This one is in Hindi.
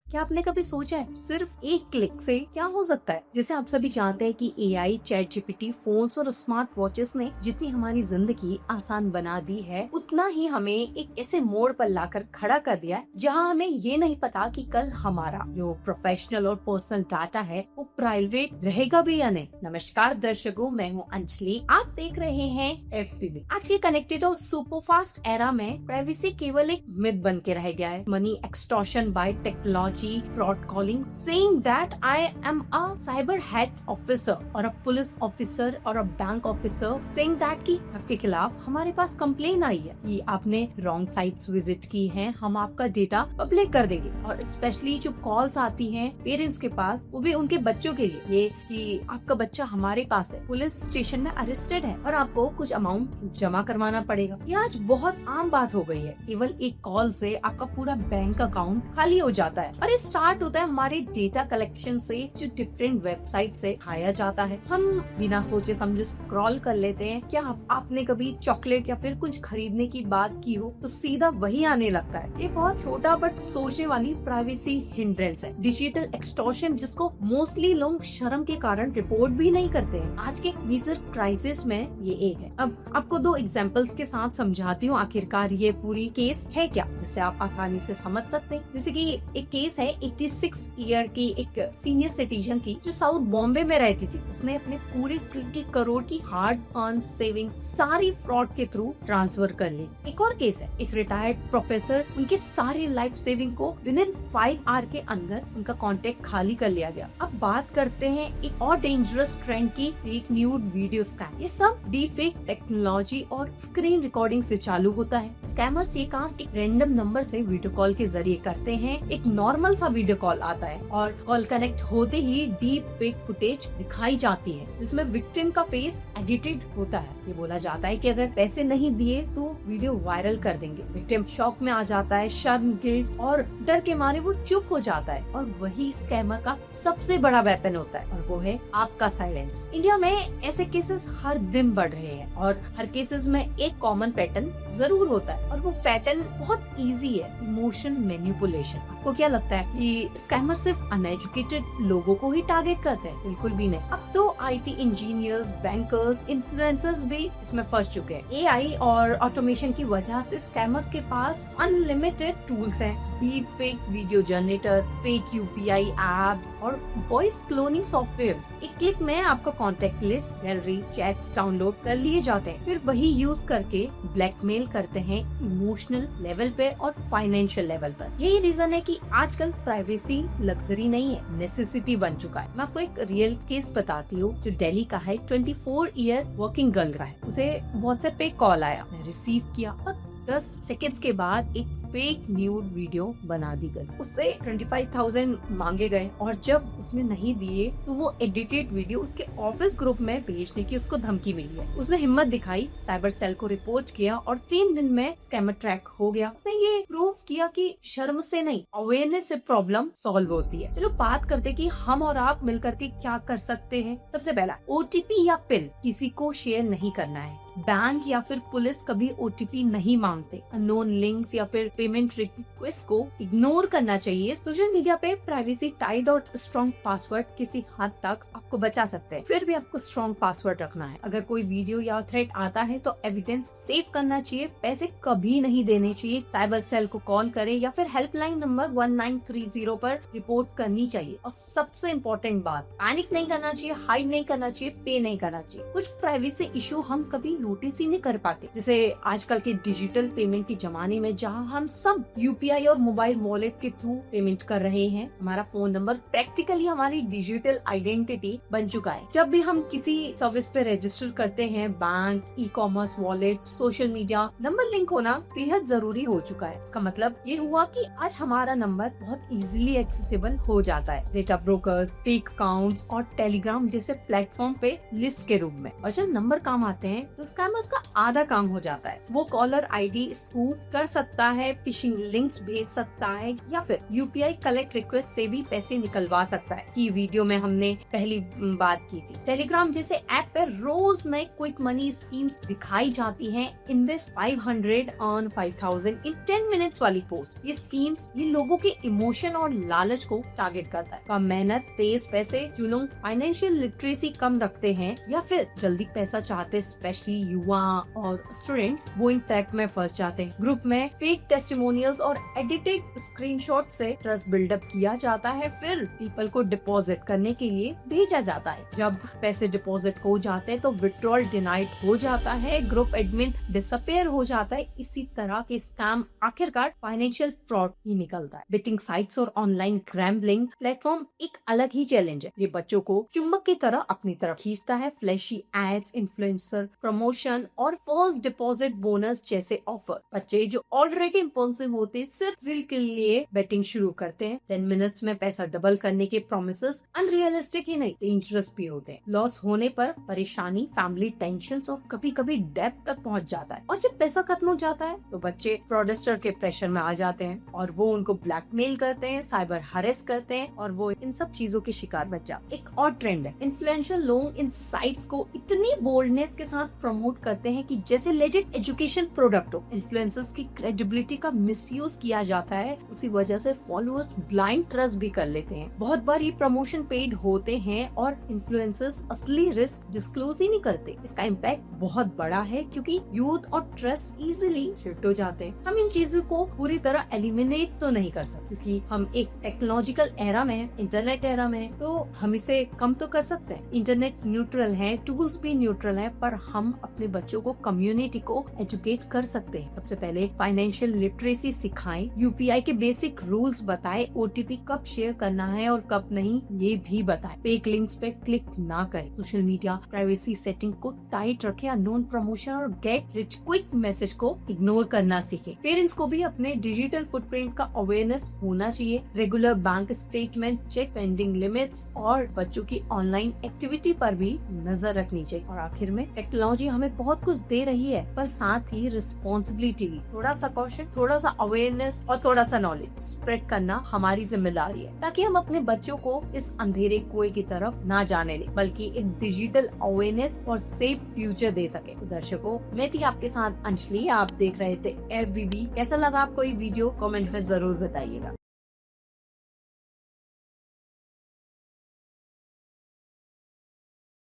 क्या आपने कभी सोचा है सिर्फ एक क्लिक से क्या हो सकता है? जैसे आप सभी जानते हैं कि एआई, चैट जीपीटी, फोन्स और स्मार्ट वॉचेस ने जितनी हमारी जिंदगी आसान बना दी है, उतना ही हमें एक ऐसे मोड़ पर लाकर खड़ा कर दिया है जहां हमें ये नहीं पता कि कल हमारा जो प्रोफेशनल और पर्सनल डाटा है वो प्राइवेट रहेगा भी या नहीं। नमस्कार दर्शकों, मैं हूँ अंजलि, आप देख रहे हैं एफपीवी। आज के कनेक्टेड और सुपर फास्ट एरा में प्राइवेसी केवल एक मिथ बन के रह गया है। Money extortion bye technology, fraud calling, saying that I am a cyber head officer or a police officer or a bank officer, saying that कि आपके खिलाफ हमारे पास कंप्लेन आई है कि आपने रॉन्ग साइट्स विजिट की हैं, हम आपका डेटा पब्लिक कर देंगे। और स्पेशली जो कॉल्स आती हैं पेरेंट्स के पास, वो भी उनके बच्चों के लिए, ये कि आपका बच्चा हमारे पास है, पुलिस स्टेशन में अरेस्टेड है और आपको कुछ अमाउंट जमा करवाना पड़ेगा। ये आज बहुत आम बात हो गई है। केवल एक कॉल से आपका पूरा बैंक अकाउंट खाली हो जाता है और ये स्टार्ट होता है हमारे डेटा कलेक्शन से, जो डिफरेंट वेबसाइट से खाया जाता है। हम बिना सोचे समझे स्क्रॉल कर लेते हैं। क्या आपने कभी चॉकलेट या फिर कुछ खरीदने की बात की हो तो सीधा वही आने लगता है। ये बहुत छोटा बट सोचने वाली प्राइवेसी हिंड्रेंस है, डिजिटल एक्सटॉर्शन, जिसको मोस्टली लोग शर्म के कारण रिपोर्ट भी नहीं करते हैं। आज के मेजर क्राइसिस में ये एक है। अब आपको दो एग्जांपल्स के साथ समझाती हूँ आखिरकार ये पूरी केस है क्या, जिससे आप आसानी से समझ सकते हैं। जैसे कि एक केस है 86 ईयर की एक सीनियर सिटीजन की, जो साउथ बॉम्बे में रहती थी। उसने अपने पूरे 20 करोड़ की हार्ड अर्न सेविंग सारी फ्रॉड के थ्रू ट्रांसफर कर ली। एक और केस है, एक रिटायर्ड प्रोफेसर, उनके सारी लाइफ सेविंग को विद इन 5 आवर के अंदर उनका कॉन्टेक्ट खाली कर लिया गया। अब बात करते हैं एक और डेंजरस ट्रेंड की, फेक न्यूड वीडियो स्कैम। ये सब डीफेक टेक्नोलॉजी और स्क्रीन रिकॉर्डिंग से चालू होता है। स्कैमर्स ये काम एक रैंडम नंबर से वीडियो कॉल के जरिए करते हैं। एक नॉर्मल सा वीडियो कॉल आता है और कॉल कनेक्ट होते ही डीप फेक फुटेज दिखाई जाती है, जिसमें विक्टिम का फेस एडिटेड होता है। ये बोला जाता है कि अगर पैसे नहीं दिए तो वीडियो वायरल कर देंगे। विक्टिम शॉक में आ जाता है, शर्म, गिल्ट और डर के मारे वो चुप हो जाता है। और वही स्कैमर का सबसे बड़ा वेपन होता है, और वो है आपका साइलेंस। इंडिया में ऐसे केसेस हर दिन बढ़ रहे हैं और हर केसेस में एक कॉमन पैटर्न जरूर होता है, और वो पैटर्न बहुत इजी है, इमोशन मैनिपुलेशन। आपको क्या लगता है कि स्कैमर सिर्फ अनएजुकेटेड लोगों को ही टारगेट करते हैं? बिल्कुल भी नहीं। अब तो आईटी इंजीनियर्स, बैंकर्स, इन्फ्लुएंसर्स भी इसमें फंस चुके हैं। एआई और ऑटोमेशन की वजह से स्कैमर्स के पास अनलिमिटेड टूल्स हैं। Deep fake video generator, fake UPI apps और वॉइस क्लोनिंग सॉफ्टवेयर्स। एक क्लिक में आपका contact list, gallery, chats download कर लिए जाते हैं, फिर वही यूज करके ब्लैकमेल करते हैं इमोशनल लेवल पे और फाइनेंशियल लेवल पर। यही रीजन है कि आजकल प्राइवेसी लग्जरी नहीं है, नेसेसिटी बन चुका है। मैं आपको एक रियल केस बताती हूँ जो दिल्ली का है। 24 ईयर वर्किंग गर्ल का है। उसे व्हाट्सएप पे कॉल आया, रिसीव किया और 10 सेकेंड्स के बाद एक फेक न्यूड वीडियो बना दी गई। उससे 25,000 मांगे गए और जब उसने नहीं दिए तो वो एडिटेड वीडियो उसके ऑफिस ग्रुप में भेजने की उसको धमकी मिली है। उसने हिम्मत दिखाई, साइबर सेल को रिपोर्ट किया और 3 दिन में स्कैमर ट्रैक हो गया। उसने ये प्रूव किया कि शर्म से नहीं, अवेयरनेस से प्रॉब्लम सॉल्व होती है। चलो बात करते कि हम और आप मिलकर के क्या कर सकते हैं। सबसे पहला, ओटीपी या पिन किसी को शेयर नहीं करना है। बैंक या फिर पुलिस कभी ओटीपी नहीं मांगते। अननोन लिंक्स या फिर पेमेंट रिक्वेस्ट को इग्नोर करना चाहिए। सोशल मीडिया पे प्राइवेसी टाइड और स्ट्रॉन्ग पासवर्ड किसी हद तक आपको बचा सकते हैं, फिर भी आपको स्ट्रॉन्ग पासवर्ड रखना है। अगर कोई वीडियो या थ्रेट आता है तो एविडेंस सेव करना चाहिए। पैसे कभी नहीं देने चाहिए। साइबर सेल को कॉल करें या फिर हेल्पलाइन नंबर 1930 पर रिपोर्ट करनी चाहिए। और सबसे इम्पोर्टेंट बात, पैनिक नहीं करना चाहिए, हाइड नहीं करना चाहिए, पे नहीं करना चाहिए। कुछ प्राइवेसी इशू हम कभी नोटिस ही नहीं कर पाते, जैसे आजकल के डिजिटल पेमेंट के जमाने में जहां हम सब यूपीआई और मोबाइल वॉलेट के थ्रू पेमेंट कर रहे हैं। हमारा फोन नंबर प्रैक्टिकली हमारी डिजिटल आइडेंटिटी बन चुका है। जब भी हम किसी सर्विस पे रजिस्टर करते हैं, bank, e commerce, wallet, social media, number link होना बेहद जरूरी हो चुका है। इसका मतलब ये हुआ कि आज हमारा नंबर बहुत इजीली एक्सेसिबल हो जाता है डेटा ब्रोकर्स, फेक अकाउंट्स और टेलीग्राम जैसे प्लेटफॉर्म पे लिस्ट के रूप में। और जब नंबर काम आते हैं तो स्कैमर्स का आधा काम हो जाता है। वो कॉलर आईडी स्पूफ कर सकता है, फिशिंग लिंक्स भेज सकता है या फिर यूपीआई कलेक्ट रिक्वेस्ट से भी पैसे निकलवा सकता है। की वीडियो में हमने पहली बात की थी। टेलीग्राम जैसे ऐप पर रोज नए क्विक मनी स्कीम्स दिखाई जाती हैं। इन्वेस्ट 500 अर्न 5000 इन 10 मिनट्स वाली पोस्ट। ये स्कीम्स ये लोगों के इमोशन और लालच को टारगेट करता है। कम मेहनत तेज पैसे। जो लोग फाइनेंशियल लिटरेसी कम रखते हैं या फिर जल्दी पैसा चाहते, स्पेशली युवा और स्टूडेंट्स, वो इन ट्रैक में फंस जाते हैं। ग्रुप में फेक टेस्टिमोनियल्स और एडिटेड स्क्रीनशॉट से ट्रस्ट बिल्डअप किया जाता है, फिर पीपल को डिपॉजिट करने के लिए भेजा जाता है। जब पैसे डिपॉजिट हो जाते हैं तो विड्रॉल डिनाइड हो जाता है, ग्रुप एडमिन डिसअपियर हो जाता है। इसी तरह के स्कैम आखिरकार फाइनेंशियल फ्रॉड ही निकलता है। बेटिंग साइट्स और ऑनलाइन गैम्बलिंग प्लेटफॉर्म एक अलग ही चैलेंज है। ये बच्चों को चुंबक की तरह अपनी तरफ खींचता है। फ्लैशी एड्स, इन्फ्लुएंसर प्रमोशन और फर्स्ट डिपॉजिट बोनस जैसे ऑफर। बच्चे जो ऑलरेडी इम्पल्सिव होते सिर्फ थ्रिल के लिए बेटिंग शुरू करते हैं। 10 मिनट्स में पैसा डबल करने के प्रोमिसेस अनरियलिस्टिक ही नहीं, डेंजरस भी होते हैं। लॉस होने पर परेशानी, फैमिली टेंशन और कभी कभी डेब्ट तक पहुंच जाता है। और जब पैसा खत्म हो जाता है तो बच्चे फ्रॉडस्टर के प्रेशर में आ जाते हैं और वो उनको ब्लैकमेल करते हैं, साइबर हरेस करते हैं और वो इन सब चीजों के शिकार बच जाते हैं। एक और ट्रेंड है, इन्फ्लुएंशियल लोग इन साइट्स को इतनी बोल्डनेस के साथ प्रमोट करते हैं कि जैसे लेजिट एजुकेशन प्रोडक्ट हो। इन्फ्लुएंसर्स की क्रेडिबिलिटी का मिसयूज किया जाता है, उसी वजह से फॉलोअर्स ब्लाइंड ट्रस्ट भी कर लेते हैं। बहुत बार ये प्रमोशन पेड होते हैं और इन्फ्लुएंसर्स असली रिस्क डिस्क्लोज ही नहीं करते। इसका इम्पैक्ट बहुत बड़ा है क्योंकि यूथ और ट्रस्ट इजीली शिफ्ट हो जाते हैं। हम इन चीजों को पूरी तरह एलिमिनेट तो नहीं कर सकते क्योंकि हम एक टेक्नोलॉजिकल एरा में हैं, इंटरनेट एरा में हैं, तो हम इसे कम तो कर सकते हैं। इंटरनेट न्यूट्रल है, टूल्स भी न्यूट्रल है, पर हम अपने बच्चों को, कम्युनिटी को एजुकेट कर सकते हैं। सबसे पहले फाइनेंशियल लिटरेसी सिखाएं, यूपीआई के बेसिक रूल्स बताएं, ओटीपी कब शेयर करना है और कब नहीं ये भी बताएं। फेक लिंक्स पे क्लिक ना करें। सोशल मीडिया प्राइवेसी सेटिंग को टाइट रखें। अननोन प्रमोशन और गेट रिच क्विक मैसेज को इग्नोर करना सीखें। पेरेंट्स को भी अपने डिजिटल फुटप्रिंट का अवेयरनेस होना चाहिए। Regular bank statement check, pending limits और बच्चों की ऑनलाइन एक्टिविटी पर भी नजर रखनी चाहिए। और आखिर में टेक्नोलॉजी हमें बहुत कुछ दे रही है, पर साथ ही रिस्पॉन्सिबिलिटी भी। थोड़ा सा कॉशन, थोड़ा सा अवेयरनेस और थोड़ा सा नॉलेज स्प्रेड करना हमारी जिम्मेदारी है, ताकि हम अपने बच्चों को इस अंधेरे कुएं की तरफ ना जाने दें, बल्कि एक डिजिटल अवेयरनेस और सेफ फ्यूचर दे सके। तो दर्शकों, मैं थी आपके साथ अंजलि, आप देख रहे थे FBB। कैसा लगा आपको ये वीडियो? कमेंट में जरूर बताइएगा।